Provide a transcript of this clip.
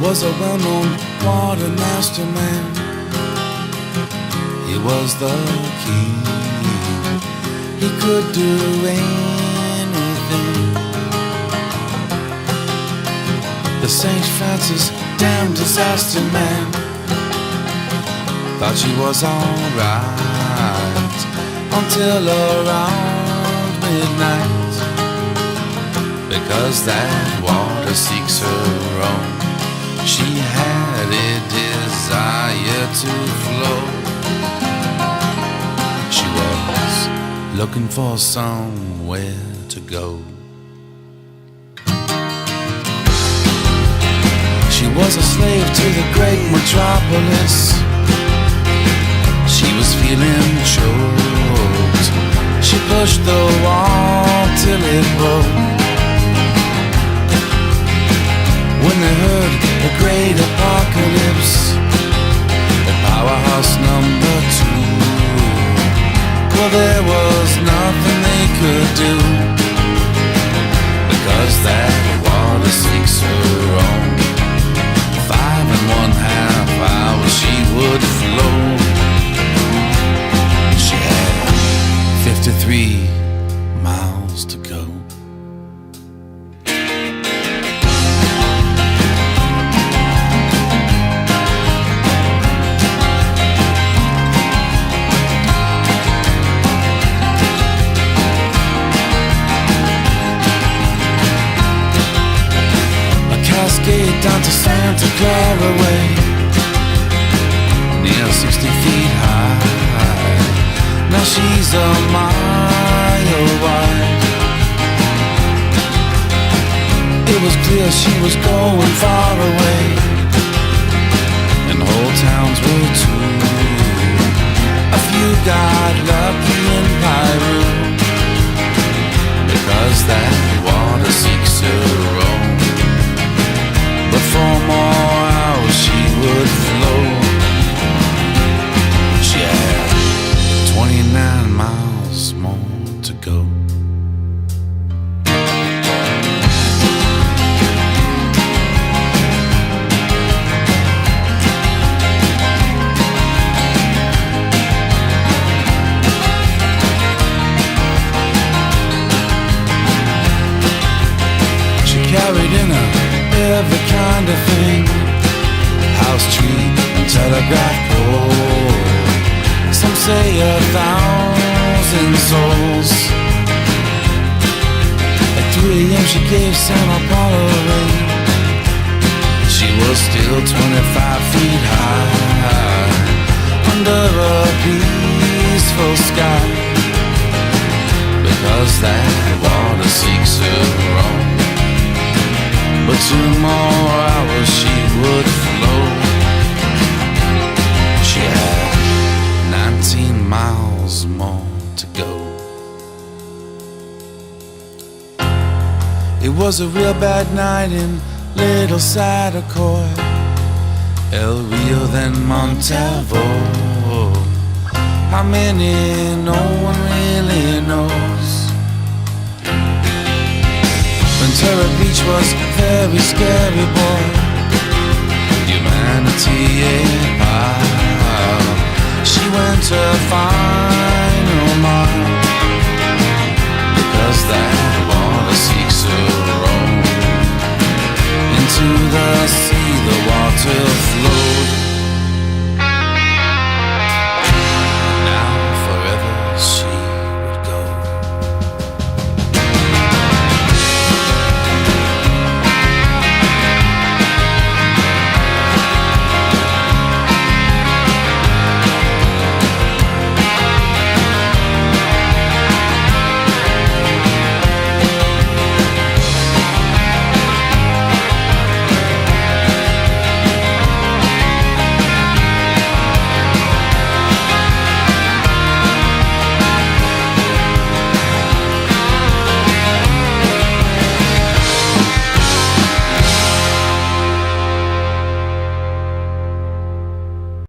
was a well-known quartermaster man. He was the king. He could do anything. The St. Francis damn disaster man thought she was alright until around midnight, because that water seeks her own. She had a desire to flow. She was looking for somewhere to go. She was a slave to the great metropolis. She was feeling choked. She pushed the wall till it broke. When they heard the great apocalypse at Powerhouse number 2, well, there was nothing they could do, because that water seeks her own. 5 1/2 hours she would flow. She had 53 miles to go. Cascade down to Santa Clara Way, near 60 feet high. Now she's a mile wide. It was clear she was going far away, and whole towns were too. A few got lucky in Peru, because that water seeks her own. But 4 more hours she would flow. She had 29 miles more to go. She carried in her every kind of thing, house tree and telegraph pole. Some say 1,000 souls. At 3 a.m. she gave Santa Paula a ring. She was still 25 feet high, under a peaceful sky, because that water seeks her own. But 2 more hours she would flow. She had 19 miles more to go. It was a real bad night in Little Sadacor, El Rio, then Montalvo. How many? No one really knows. Ventura Beach was very scary, boy. Humanity, yeah. She went to find